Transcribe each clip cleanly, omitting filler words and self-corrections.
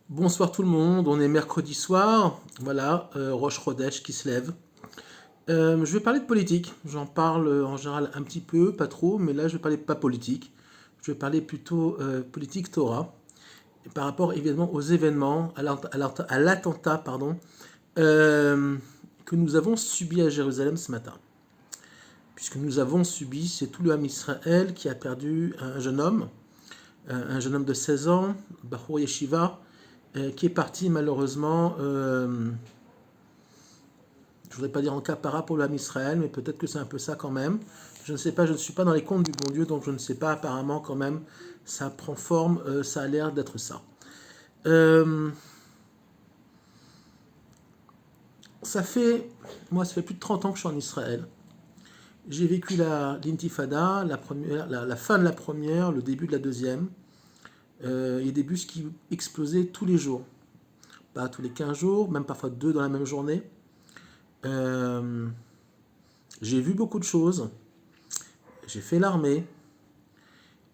Bonsoir tout le monde, on est mercredi soir, voilà, Rosh Chodesh qui se lève. Je vais parler de politique, j'en parle en général un petit peu, pas trop, mais là je vais parler pas politique, je vais parler plutôt politique Torah, et par rapport évidemment aux événements, à l'attentat, pardon, euh, que nous avons subi à Jérusalem ce matin. Puisque nous avons subi, c'est tout le Ham Israël qui a perdu un jeune homme de 16 ans, Bachour Yeshiva, qui est parti malheureusement, je ne voudrais pas dire en capara pour l'âme Israël, mais peut-être que c'est un peu ça quand même. Je ne sais pas, je ne suis pas dans les comptes du bon Dieu, donc je ne sais pas, apparemment quand même, ça prend forme, ça a l'air d'être ça. Euh, ça fait, moi ça fait plus de 30 ans que je suis en Israël. J'ai vécu l'intifada, la fin de la première, le début de la deuxième. Il y a des bus qui explosaient tous les jours. Pas tous les 15 jours, même parfois deux dans la même journée. Euh, j'ai vu beaucoup de choses, j'ai fait l'armée,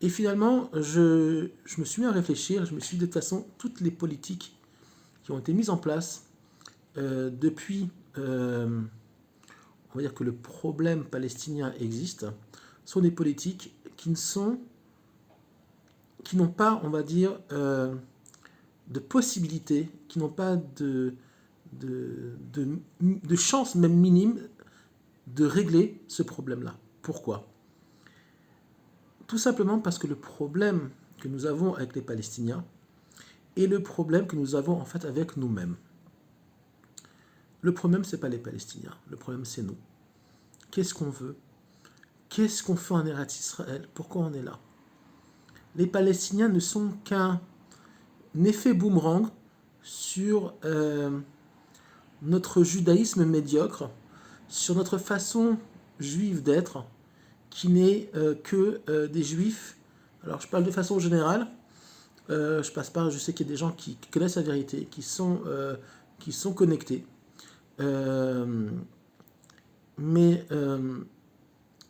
et finalement, je me suis mis à réfléchir, je me suis dit de toute façon, toutes les politiques qui ont été mises en place depuis, on va dire que le problème palestinien existe, sont des politiques qui n'ont pas, on va dire, de possibilité, qui n'ont pas de chance même minime de régler ce problème-là. Pourquoi? Tout simplement parce que le problème que nous avons avec les Palestiniens est le problème que nous avons en fait avec nous-mêmes. Le problème, ce n'est pas les Palestiniens, le problème, c'est nous. Qu'est-ce qu'on veut? Qu'est-ce qu'on fait en Eretz Israël? Pourquoi on est là? Les Palestiniens ne sont qu'un effet boomerang sur notre judaïsme médiocre, sur notre façon juive d'être, qui n'est que des juifs. Alors je parle de façon générale, je passe par, je sais qu'il y a des gens qui connaissent la vérité, qui sont connectés, euh, mais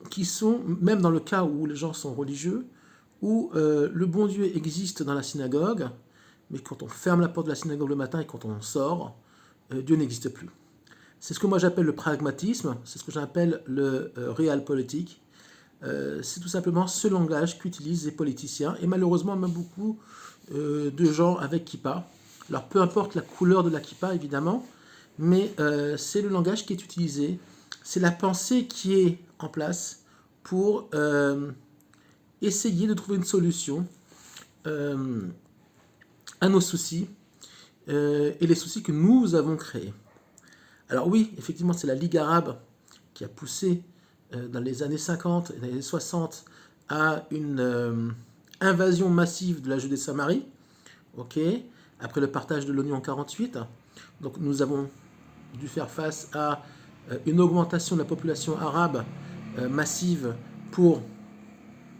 qui sont, même dans le cas où les gens sont religieux, où le bon Dieu existe dans la synagogue, mais quand on ferme la porte de la synagogue le matin et quand on sort, Dieu n'existe plus. C'est ce que moi j'appelle le pragmatisme, c'est ce que j'appelle le realpolitik. C'est tout simplement ce langage qu'utilisent les politiciens et malheureusement même beaucoup de gens avec kippa. Alors peu importe la couleur de la kippa évidemment, mais c'est le langage qui est utilisé, c'est la pensée qui est en place pour essayer de trouver une solution à nos soucis et les soucis que nous avons créés. Alors oui, effectivement, c'est la Ligue arabe qui a poussé dans les années 50 et dans les années 60 à une invasion massive de la Judée-Samarie, ok, après le partage de l'ONU en 48. Donc nous avons dû faire face à une augmentation de la population arabe massive pour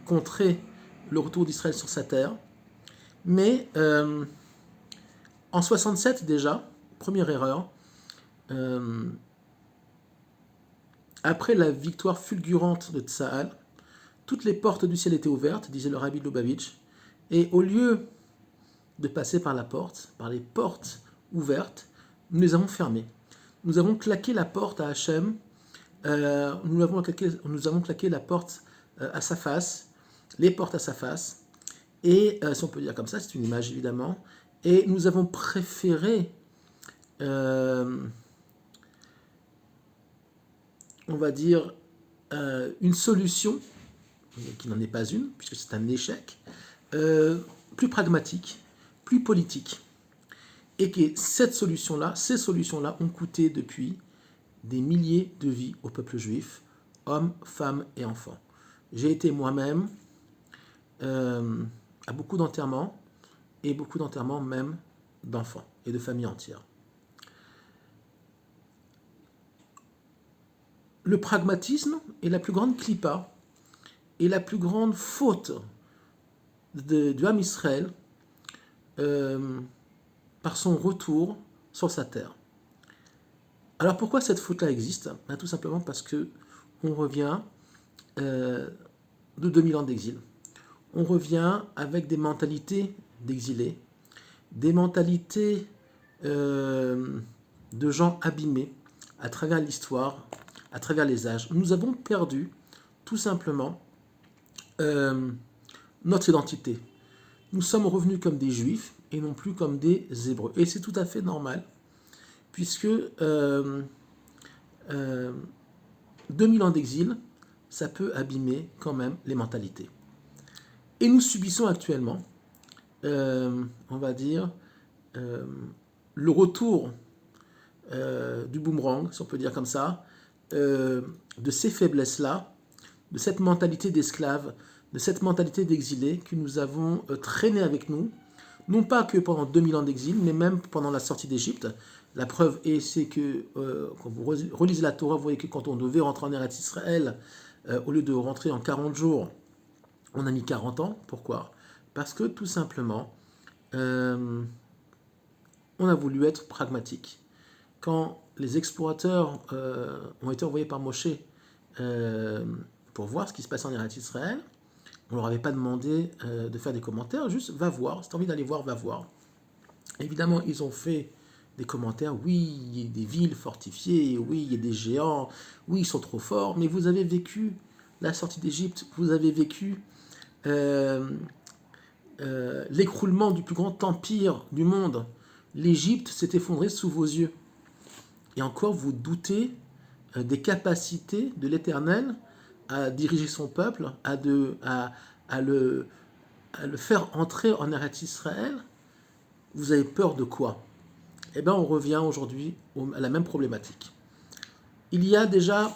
contrer le retour d'Israël sur sa terre. Mais en 67 déjà, première erreur, après la victoire fulgurante de Tsahal, toutes les portes du ciel étaient ouvertes, disait le rabbi Lubavitch, et au lieu de passer par la porte, par les portes ouvertes, nous les avons fermées. Nous avons claqué la porte à Hachem, nous avons claqué la porte à sa face, les portes à sa face, et si on peut dire comme ça, c'est une image évidemment, et nous avons préféré, on va dire, une solution, qui n'en est pas une, puisque c'est un échec, plus pragmatique, plus politique. Et que cette solution-là, ces solutions-là ont coûté depuis des milliers de vies au peuple juif, hommes, femmes et enfants. J'ai été moi-même à beaucoup d'enterrements, et beaucoup d'enterrements même d'enfants et de familles entières. Le pragmatisme est la plus grande clipa et la plus grande faute du Ham Israël par son retour sur sa terre. Alors pourquoi cette faute-là existe? Tout simplement parce que on revient de 2000 ans d'exil. On revient avec des mentalités d'exilés, des mentalités de gens abîmés à travers l'histoire, à travers les âges. Nous avons perdu tout simplement notre identité. Nous sommes revenus comme des juifs et non plus comme des hébreux. Et c'est tout à fait normal, puisque 2000 ans d'exil, ça peut abîmer quand même les mentalités. Et nous subissons actuellement, on va dire, le retour du boomerang, si on peut dire comme ça, de ces faiblesses-là, de cette mentalité d'esclave, de cette mentalité d'exilé que nous avons traîné avec nous, non pas que pendant 2000 ans d'exil, mais même pendant la sortie d'Égypte. La preuve est, c'est que quand vous relisez la Torah, vous voyez que quand on devait rentrer en Eretz Israël, au lieu de rentrer en 40 jours, on a mis 40 ans. Pourquoi? Parce que tout simplement, on a voulu être pragmatique. Quand les explorateurs ont été envoyés par Moshe pour voir ce qui se passe en Eretz Israël, on ne leur avait pas demandé de faire des commentaires, juste va voir, si tu as envie d'aller voir, va voir. Évidemment, ils ont fait des commentaires, oui, il y a des villes fortifiées, oui, il y a des géants, oui, ils sont trop forts, mais vous avez vécu la sortie d'Égypte, vous avez vécu l'écroulement du plus grand empire du monde. L'Égypte s'est effondrée sous vos yeux. Et encore, vous doutez des capacités de l'Éternel à diriger son peuple, à le faire entrer en Eretz Israël. Vous avez peur de quoi? Eh bien, on revient aujourd'hui à la même problématique. Il y a déjà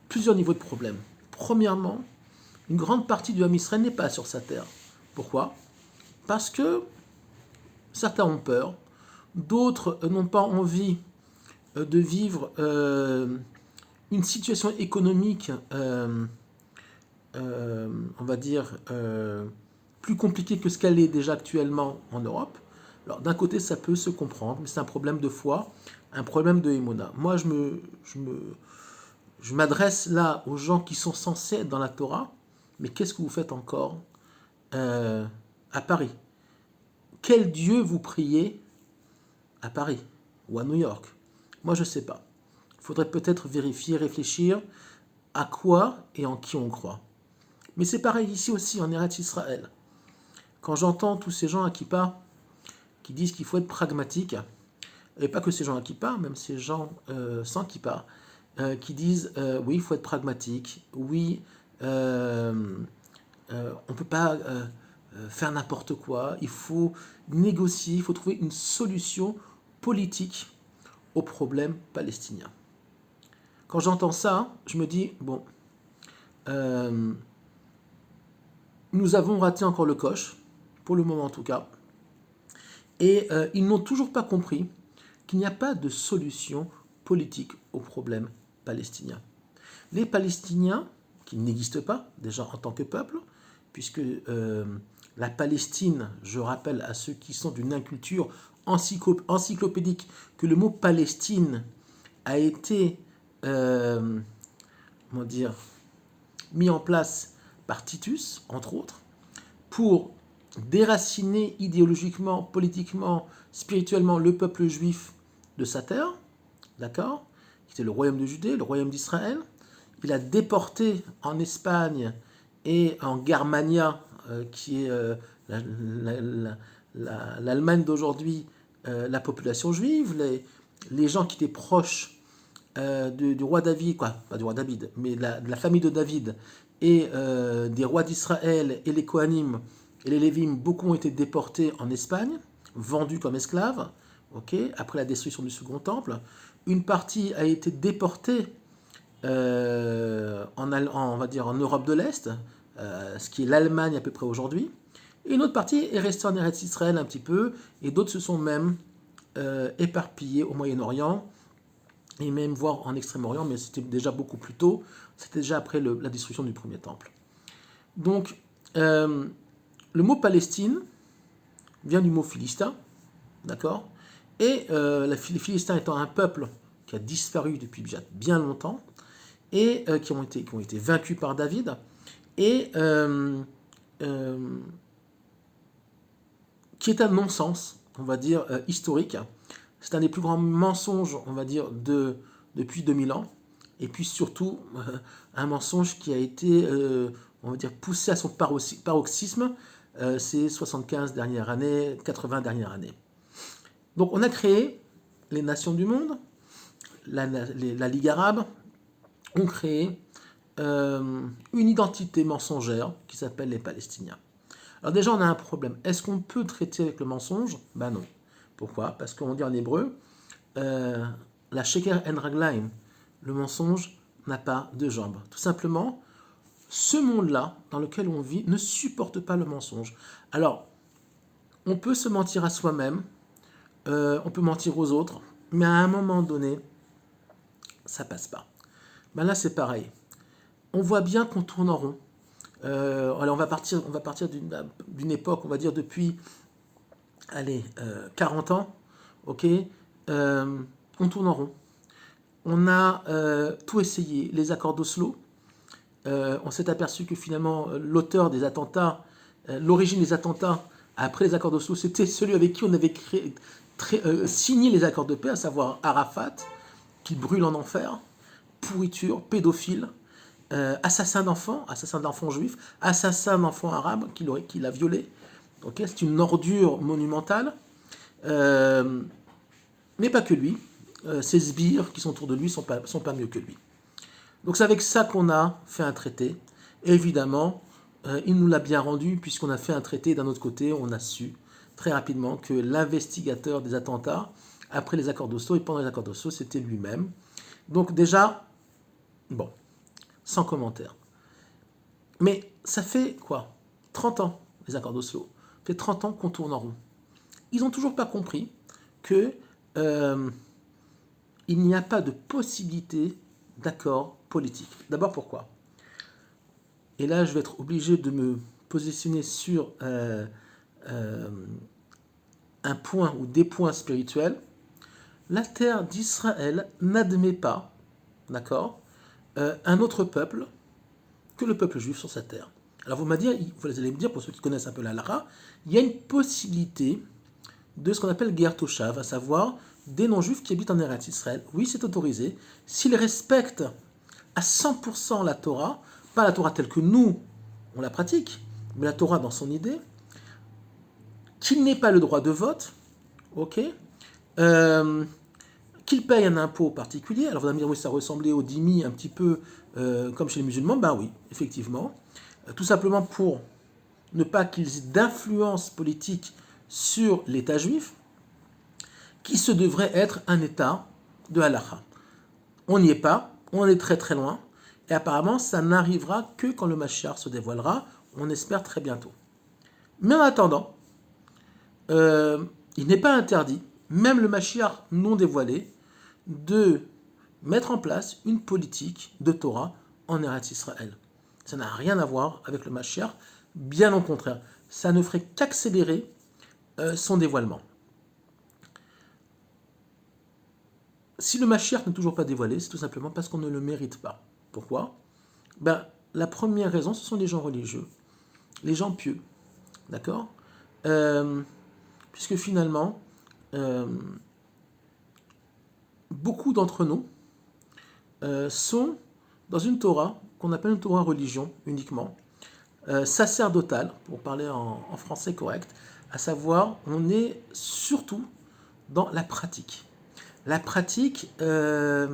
plusieurs niveaux de problèmes. Premièrement, une grande partie du Ham Israël n'est pas sur sa terre. Pourquoi? Parce que certains ont peur, d'autres n'ont pas envie de vivre une situation économique, on va dire, plus compliquée que ce qu'elle est déjà actuellement en Europe. Alors d'un côté, ça peut se comprendre, mais c'est un problème de foi, un problème de émona. Moi, je m'adresse là aux gens qui sont censés être dans la Torah, mais qu'est-ce que vous faites encore à Paris? Quel Dieu vous priez à Paris ou à New York? Moi, je ne sais pas. Il faudrait peut-être vérifier, réfléchir à quoi et en qui on croit. Mais c'est pareil ici aussi, en Eretz Israël. Quand j'entends tous ces gens à Kippa qui disent qu'il faut être pragmatique, et pas que ces gens à Kippa, même ces gens sans Kippa, qui disent oui, il faut être pragmatique, oui, on ne peut pas faire n'importe quoi, il faut négocier, il faut trouver une solution politique au problème palestinien. Quand j'entends ça, je me dis, bon, nous avons raté encore le coche, pour le moment en tout cas, et ils n'ont toujours pas compris qu'il n'y a pas de solution politique au problème palestinien. Les Palestiniens, qui n'existent pas déjà en tant que peuple, puisque la Palestine, je rappelle à ceux qui sont d'une inculture encyclopédique, que le mot Palestine a été mis en place par Titus, entre autres, pour déraciner idéologiquement, politiquement, spirituellement le peuple juif de sa terre, d'accord? C'était le royaume de Judée, le royaume d'Israël. Il a déporté en Espagne et en Germania, qui est l'Allemagne d'aujourd'hui, la population juive, les gens qui étaient proches du roi David, quoi, pas du roi David, mais de la famille de David, et des rois d'Israël et les Kohanim et les Lévim, beaucoup ont été déportés en Espagne, vendus comme esclaves, après la destruction du Second Temple. Une partie a été déportée on va dire en Europe de l'Est, ce qui est l'Allemagne à peu près aujourd'hui. Et une autre partie est restée en Eretz Israël un petit peu, et d'autres se sont même éparpillés au Moyen-Orient, et même voire en Extrême-Orient, mais c'était déjà beaucoup plus tôt, c'était déjà après la destruction du premier temple. Donc, le mot Palestine vient du mot philistin, d'accord? Et les Philistins étant un peuple qui a disparu depuis déjà bien longtemps, et qui ont été vaincus par David, et qui est un non-sens, on va dire, historique. C'est un des plus grands mensonges, on va dire, depuis 2000 ans. Et puis surtout, un mensonge qui a été, on va dire, poussé à son paroxysme ces 75 dernières années, 80 dernières années. Donc on a créé les nations du monde, la Ligue arabe, ont créé une identité mensongère qui s'appelle les Palestiniens. Alors déjà, on a un problème. Est-ce qu'on peut traiter avec le mensonge? Ben non. Pourquoi? Parce qu'on dit en hébreu, la sheker en raglaim, le mensonge n'a pas de jambes. Tout simplement, ce monde-là dans lequel on vit ne supporte pas le mensonge. Alors, on peut se mentir à soi-même, on peut mentir aux autres, mais à un moment donné, ça passe pas. Ben là, c'est pareil. On voit bien qu'on tourne en rond. Alors on va partir d'une époque, on va dire depuis, allez, 40 ans, ok, on tourne en rond. On a tout essayé, les accords d'Oslo. On s'est aperçu que finalement l'auteur des attentats, l'origine des attentats après les accords d'Oslo, c'était celui avec qui on avait signé les accords de paix, à savoir Arafat, qui brûle en enfer, pourriture, pédophile, assassin d'enfants juifs, assassin d'enfants arabes qu'il a violé. Okay, c'est une ordure monumentale. Mais pas que lui. Ses sbires qui sont autour de lui sont pas mieux que lui. Donc c'est avec ça qu'on a fait un traité. Et évidemment, il nous l'a bien rendu puisqu'on a fait un traité. D'un autre côté, on a su très rapidement que l'investigateur des attentats, après les accords d'Oslo et pendant les accords d'Oslo, c'était lui-même. Donc déjà, bon, sans commentaire. Mais ça fait quoi? 30 ans, les accords d'Oslo. Ça fait 30 ans qu'on tourne en rond. Ils n'ont toujours pas compris que il n'y a pas de possibilité d'accord politique. D'abord, pourquoi? Et là, je vais être obligé de me positionner sur un point ou des points spirituels. La terre d'Israël n'admet pas, d'accord, un autre peuple que le peuple juif sur sa terre. Alors vous allez me dire, pour ceux qui connaissent un peu la Lara, il y a une possibilité de ce qu'on appelle guerre toshav, à savoir des non-juifs qui habitent en Eretz Israël. Oui, c'est autorisé, s'ils respectent à 100% la Torah, pas la Torah telle que nous, on la pratique, mais la Torah dans son idée, qu'il n'ait pas le droit de vote, ok, qu'il paye un impôt particulier. Alors vous allez me dire, oui, ça ressemblait au dhimmi un petit peu comme chez les musulmans. Ben oui, effectivement. Tout simplement pour ne pas qu'ils aient d'influence politique sur l'État juif, qui se devrait être un État de halakha. On n'y est pas, on est très très loin, et apparemment ça n'arrivera que quand le Mashiach se dévoilera, on espère très bientôt. Mais en attendant, il n'est pas interdit, même le Mashiach non dévoilé, de mettre en place une politique de Torah en Eretz Israël. Ça n'a rien à voir avec le Mashiach, bien au contraire. Ça ne ferait qu'accélérer son dévoilement. Si le Mashiach n'est toujours pas dévoilé, c'est tout simplement parce qu'on ne le mérite pas. Pourquoi? La première raison, ce sont les gens religieux, les gens pieux. D'accord? Puisque finalement, beaucoup d'entre nous sont dans une Torah qu'on appelle une Torah religion uniquement, sacerdotale, pour parler en français correct, à savoir, on est surtout dans la pratique. La pratique à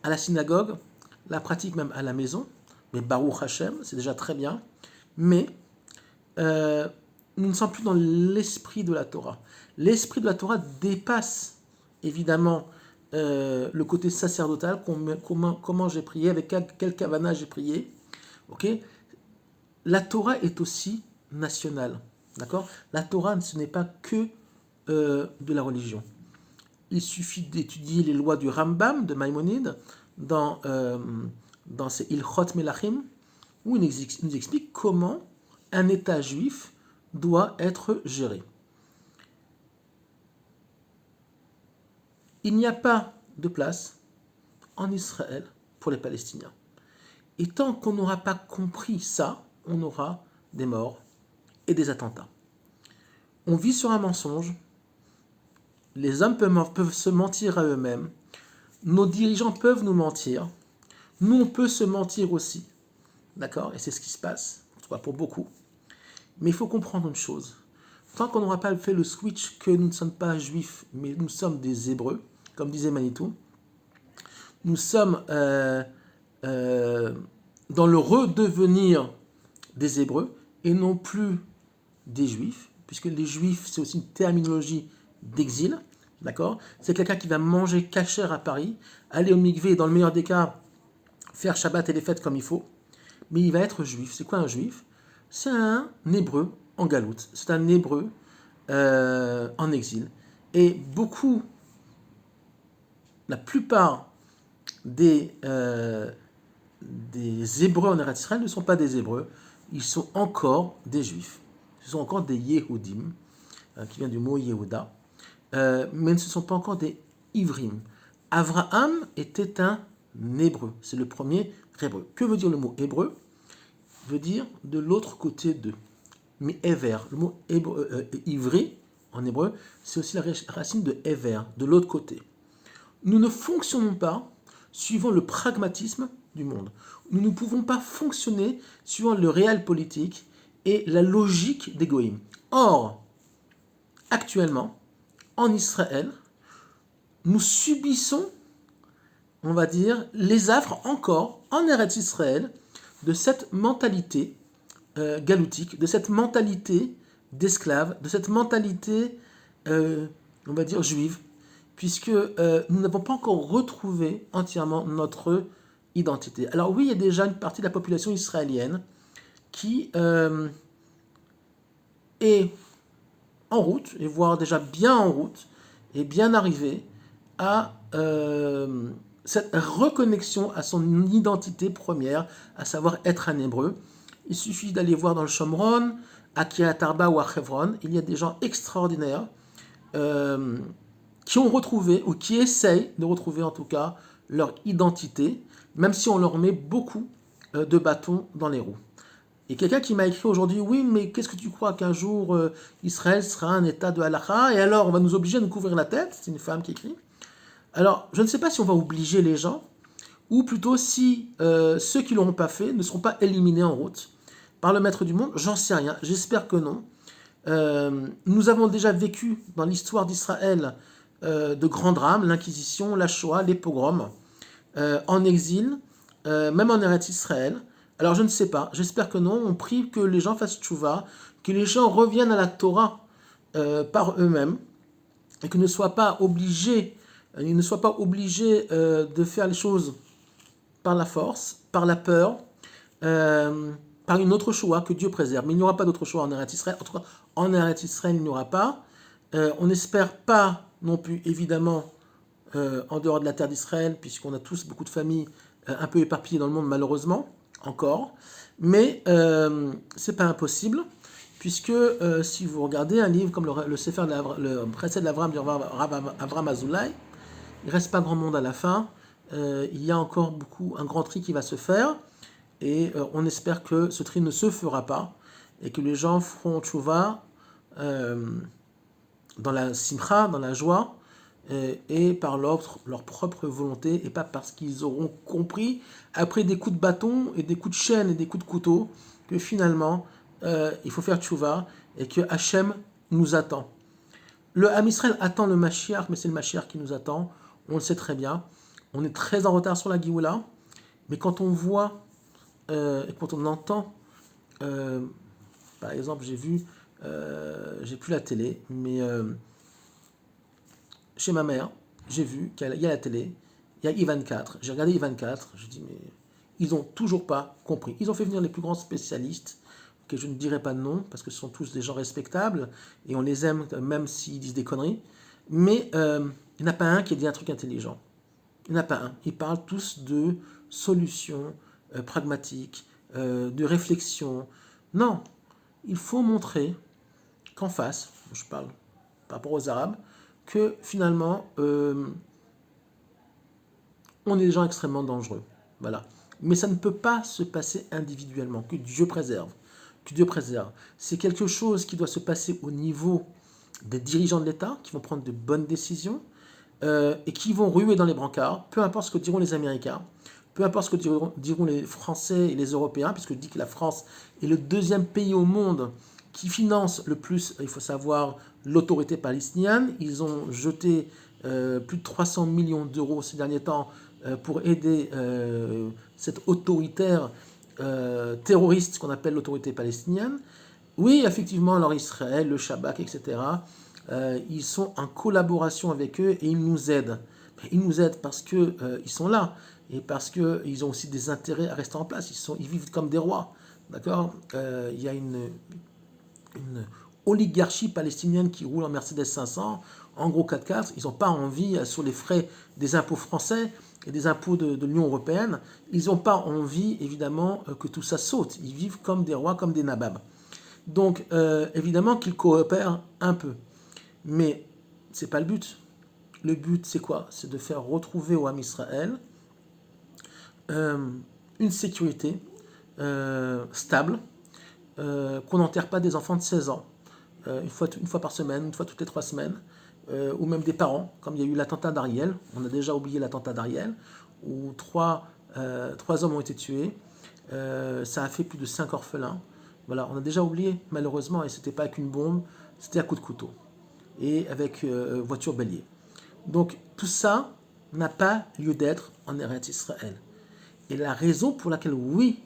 la synagogue, la pratique même à la maison, mais Baruch Hashem, c'est déjà très bien, mais nous ne sommes plus dans l'esprit de la Torah. L'esprit de la Torah dépasse évidemment le côté sacerdotal, comment j'ai prié, avec quel kavana j'ai prié. Okay, la Torah est aussi nationale. D'accord? La Torah, ce n'est pas que de la religion. Il suffit d'étudier les lois du Rambam, de Maïmonide, dans ces Ilchot Melachim, où il nous explique comment un État juif doit être géré. Il n'y a pas de place en Israël pour les Palestiniens. Et tant qu'on n'aura pas compris ça, on aura des morts et des attentats. On vit sur un mensonge, les hommes peuvent se mentir à eux-mêmes, nos dirigeants peuvent nous mentir, nous on peut se mentir aussi, d'accord? Et c'est ce qui se passe, en tout cas pour beaucoup. Mais il faut comprendre une chose, tant qu'on n'aura pas fait le switch que nous ne sommes pas juifs, mais nous sommes des Hébreux, comme disait Manitou, nous sommes dans le redevenir des Hébreux et non plus des Juifs, puisque les Juifs, c'est aussi une terminologie d'exil, d'accord? C'est quelqu'un qui va manger cachère à Paris, aller au mikvé, dans le meilleur des cas, faire Shabbat et les fêtes comme il faut, mais il va être juif. C'est quoi un juif? C'est un Hébreu en galoute, c'est un Hébreu en exil. Et beaucoup, la plupart des Hébreux en Eretz Israël ne sont pas des Hébreux, ils sont encore des Juifs. Ce sont encore des Yehudim, qui vient du mot Yehuda, mais ce ne sont pas encore des Ivrim. Avraham était un Hébreu, c'est le premier Hébreu. Que veut dire le mot Hébreu? Veut dire de l'autre côté de. Mais Ever, le mot ivri en hébreu, c'est aussi la racine de Ever, de l'autre côté. Nous ne fonctionnons pas suivant le pragmatisme du monde. Nous ne pouvons pas fonctionner suivant le réel politique et la logique des goïms. Or, actuellement, en Israël, nous subissons, on va dire, les affres encore, en Eretz Israël, de cette mentalité galoutique, de cette mentalité d'esclave, de cette mentalité, on va dire, juive, puisque nous n'avons pas encore retrouvé entièrement notre identité. Alors oui, il y a déjà une partie de la population israélienne qui est en route, et voire déjà bien en route, et bien arrivée à cette reconnexion à son identité première, à savoir être un hébreu. Il suffit d'aller voir dans le Shomron, à Kiryat Arba ou à Hebron, il y a des gens extraordinaires qui ont retrouvé, ou qui essayent de retrouver en tout cas, leur identité, même si on leur met beaucoup de bâtons dans les roues. Et quelqu'un qui m'a écrit aujourd'hui, oui, mais qu'est-ce que tu crois qu'un jour Israël sera un état de halakha, et alors on va nous obliger à nous couvrir la tête? C'est une femme qui écrit. Alors, je ne sais pas si on va obliger les gens, ou plutôt si ceux qui ne l'auront pas fait ne seront pas éliminés en route par le maître du monde, j'en sais rien, j'espère que non. Nous avons déjà vécu dans l'histoire d'Israël de grands drames, l'Inquisition, la Shoah, les pogroms, en exil, même en Eretz Israël. Alors je ne sais pas, j'espère que non, on prie que les gens fassent tchouva, que les gens reviennent à la Torah par eux-mêmes, et qu'ils ne soient pas obligés, de faire les choses par la force, par la peur, par une autre choix que Dieu préserve. Mais il n'y aura pas d'autre choix en Eretz Israël. En tout cas, en Eretz Israël, il n'y aura pas. On n'espère pas non plus, évidemment, en dehors de la terre d'Israël, puisqu'on a tous beaucoup de familles un peu éparpillées dans le monde, malheureusement, encore. Mais c'est pas impossible, puisque si vous regardez un livre comme le Sefer, le Chesed d'Avraham, du Rav Avraham Azoulay, il ne reste pas grand monde à la fin. Il y a encore un grand tri qui va se faire. Et on espère que ce tri ne se fera pas et que les gens feront tchouva dans la simcha, dans la joie, et par leur propre volonté, et pas parce qu'ils auront compris, après des coups de bâton et des coups de chaîne et des coups de couteau, que finalement, il faut faire tchouva et que Hachem nous attend. Le Ham Israël attend le Mashiach, mais c'est le Mashiach qui nous attend, on le sait très bien. On est très en retard sur la Géoula, mais quand on voit et quand on entend, par exemple, j'ai plus la télé, mais chez ma mère, j'ai vu qu'il y a la télé, il y a I24, j'ai regardé I24, je dis mais ils n'ont toujours pas compris. Ils ont fait venir les plus grands spécialistes, que je ne dirai pas de nom, parce que ce sont tous des gens respectables, et on les aime même s'ils disent des conneries, mais il n'y en a pas un qui a dit un truc intelligent. Il n'y en a pas un. Ils parlent tous de solutions pragmatiques, de réflexion. Non, il faut montrer qu'en face, je parle par rapport aux Arabes, que finalement, on est des gens extrêmement dangereux. Voilà. Mais ça ne peut pas se passer individuellement, que Dieu préserve. Que Dieu préserve. C'est quelque chose qui doit se passer au niveau des dirigeants de l'État qui vont prendre de bonnes décisions et qui vont ruer dans les brancards, peu importe ce que diront les Américains, peu importe ce que diront les Français et les Européens, puisque je dis que la France est le deuxième pays au monde qui finance le plus, il faut savoir, l'autorité palestinienne. Ils ont jeté plus de 300 millions d'euros ces derniers temps pour aider cette autoritaire terroriste qu'on appelle l'autorité palestinienne. Oui, effectivement, alors Israël, le Shabak, etc., ils sont en collaboration avec eux et ils nous aident. Ils nous aident parce qu'ils sont là et parce qu'ils ont aussi des intérêts à rester en place. Ils vivent comme des rois. D'accord. Il y a une oligarchie palestinienne qui roule en Mercedes 500, en gros 4x4. Ils n'ont pas envie, sur les frais des impôts français et des impôts de l'Union européenne, ils n'ont pas envie, évidemment, que tout ça saute. Ils vivent comme des rois, comme des nababs. Donc, évidemment qu'ils coopèrent un peu. Mais ce n'est pas le but. Le but, c'est quoi? C'est de faire retrouver au Ham Israël une sécurité stable, qu'on n'enterre pas des enfants de 16 ans, une fois par semaine, une fois toutes les 3 semaines, ou même des parents, comme il y a eu l'attentat d'Ariel. On a déjà oublié l'attentat d'Ariel, où 3 hommes ont été tués. Ça a fait plus de 5 orphelins. Voilà, on a déjà oublié, malheureusement, et c'était pas avec une bombe, c'était à coup de couteau et avec voiture bélier. Donc tout ça n'a pas lieu d'être en Eretz Israël. Et la raison pour laquelle, oui,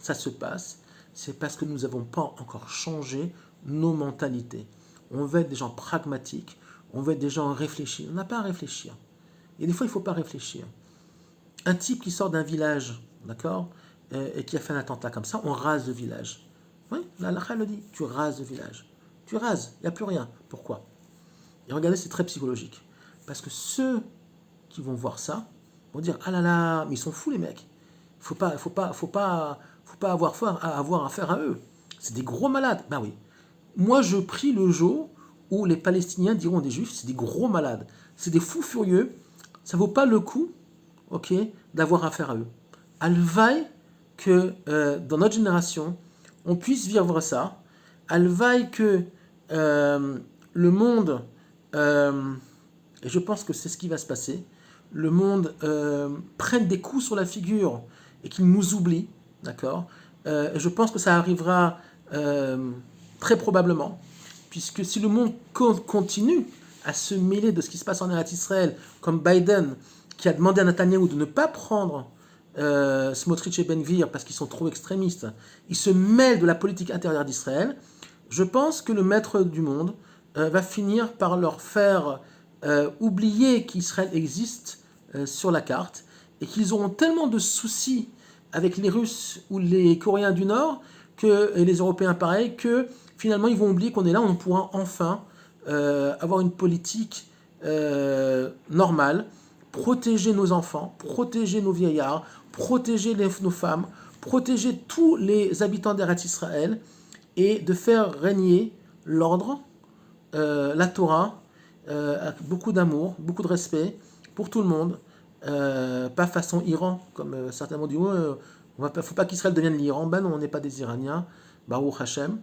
ça se passe, c'est parce que nous n'avons pas encore changé nos mentalités. On veut être des gens pragmatiques, on veut être des gens réfléchis. On n'a pas à réfléchir. Et des fois, il ne faut pas réfléchir. Un type qui sort d'un village, d'accord, et qui a fait un attentat comme ça, on rase le village. Oui, la halakha le dit, tu rases le village. Tu rases, il n'y a plus rien. Pourquoi? Et regardez, c'est très psychologique. Parce que ceux qui vont voir ça vont dire, ah là là, mais ils sont fous les mecs. Il ne faut pas avoir affaire à eux. C'est des gros malades. Ben oui. Moi, je prie le jour où les Palestiniens diront des Juifs, c'est des gros malades. C'est des fous furieux. Ça ne vaut pas le coup, ok, d'avoir affaire à eux. Alvaï que dans notre génération, on puisse vivre ça. Alvaï que le monde, et je pense que c'est ce qui va se passer, le monde prenne des coups sur la figure et qu'il nous oublie, d'accord. Je pense que ça arrivera très probablement, puisque si le monde continue à se mêler de ce qui se passe en Eretz Israël, comme Biden, qui a demandé à Netanyahou de ne pas prendre Smotrich et Ben-Gvir parce qu'ils sont trop extrémistes, ils se mêlent de la politique intérieure d'Israël, je pense que le maître du monde va finir par leur faire oublier qu'Israël existe sur la carte et qu'ils auront tellement de soucis avec les Russes ou les Coréens du Nord et les Européens pareil, que finalement ils vont oublier qu'on est là, on pourra enfin avoir une politique normale, protéger nos enfants, protéger nos vieillards, protéger nos femmes, protéger tous les habitants d'Eretz Israël et de faire régner l'ordre, la Torah, avec beaucoup d'amour, beaucoup de respect pour tout le monde, pas façon Iran, comme certains m'ont dit, ouais, il ne faut pas qu'Israël devienne l'Iran. Ben non, on n'est pas des Iraniens, Baruch Hashem.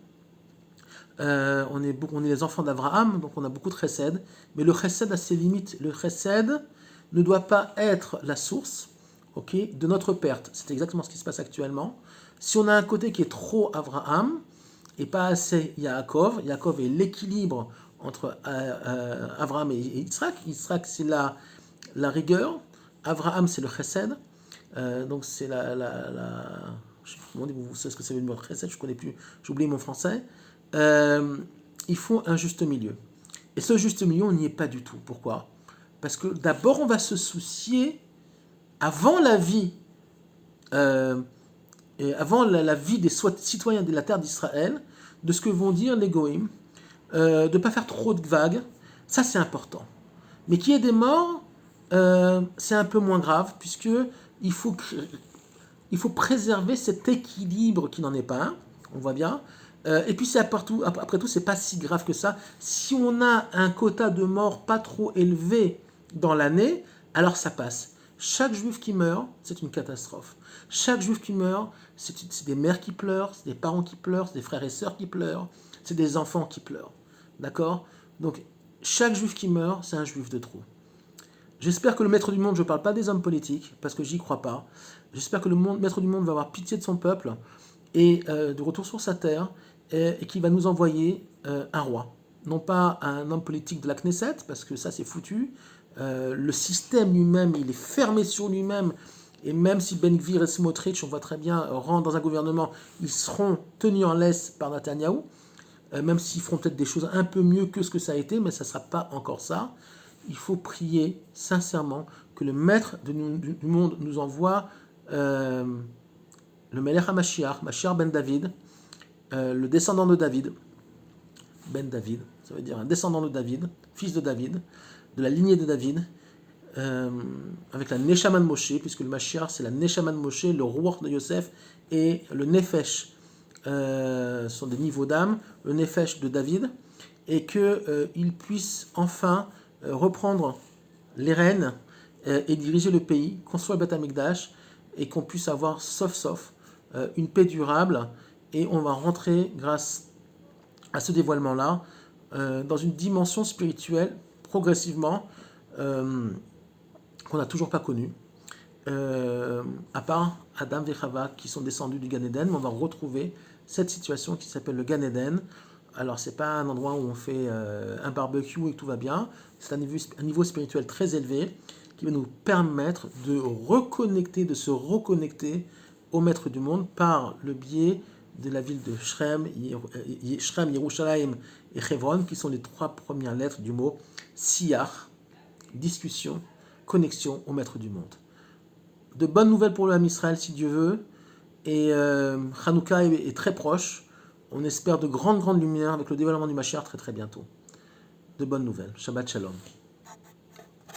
On est les enfants d'Abraham, donc on a beaucoup de chesed, mais le chesed a ses limites. Le chesed ne doit pas être la source, okay, de notre perte. C'est exactement ce qui se passe actuellement. Si on a un côté qui est trop Abraham et pas assez Yaakov, Yaakov est l'équilibre entre Abraham et Yitzhak. Yitzhak, c'est la rigueur. Abraham, c'est le chesed. Donc c'est je me demande, vous savez ce que ça veut dire le chesed, je ne connais plus, j'ai oublié mon français. Il faut un juste milieu. Et ce juste milieu, on n'y est pas du tout. Pourquoi? Parce que d'abord, on va se soucier, avant la vie, et avant la vie des citoyens de la terre d'Israël, de ce que vont dire les goïms, de ne pas faire trop de vagues. Ça, c'est important. Mais qu'il y ait des morts, c'est un peu moins grave, puisque il faut préserver cet équilibre qui n'en est pas un, on voit bien. Et puis après tout, c'est pas si grave que ça. Si on a un quota de morts pas trop élevé dans l'année, alors ça passe. Chaque juif qui meurt, c'est une catastrophe. Chaque juif qui meurt, c'est des mères qui pleurent, c'est des parents qui pleurent, c'est des frères et sœurs qui pleurent, c'est des enfants qui pleurent. D'accord? Donc, chaque juif qui meurt, c'est un juif de trop. J'espère que le maître du monde, je ne parle pas des hommes politiques, parce que j'y crois pas. J'espère que le maître du monde va avoir pitié de son peuple et de retour sur sa terre et qu'il va nous envoyer un roi. Non pas un homme politique de la Knesset, parce que ça c'est foutu. Le système lui-même, il est fermé sur lui-même. Et même si Ben Gvir et Smotrich, on voit très bien, rentrent dans un gouvernement, ils seront tenus en laisse par Netanyahou. Même s'ils feront peut-être des choses un peu mieux que ce que ça a été, mais ça ne sera pas encore ça. Il faut prier sincèrement que le maître du monde nous envoie le Melech HaMashiach, Mashiach ben David, le descendant de David, ben David, ça veut dire un descendant de David, fils de David, de la lignée de David, avec la Neshama de Moshe, puisque le Mashiach c'est la Neshama de Moshe, le roi de Yosef, et le Nefesh sont des niveaux d'âme, le Nefesh de David, et qu'il puisse enfin reprendre les rênes et diriger le pays, construire le Beth Amikdash, et qu'on puisse avoir, sauf, une paix durable, et on va rentrer, grâce à ce dévoilement-là, dans une dimension spirituelle, progressivement, qu'on n'a toujours pas connue, à part Adam et Chava qui sont descendus du Gan Eden, mais on va retrouver cette situation qui s'appelle le Gan Eden. Alors c'est pas un endroit où on fait un barbecue et que tout va bien, c'est un niveau spirituel très élevé qui va nous permettre de se reconnecter au maître du monde par le biais de la ville de Shrem, Yerushalayim et Hebron, qui sont les 3 premières lettres du mot Siyach, discussion, connexion au maître du monde. De bonnes nouvelles pour l'âme Israël si Dieu veut, et Hanouka est très proche. On espère de grandes lumières avec le dévoilement du Mashiach très très bientôt. De bonnes nouvelles. Shabbat Shalom.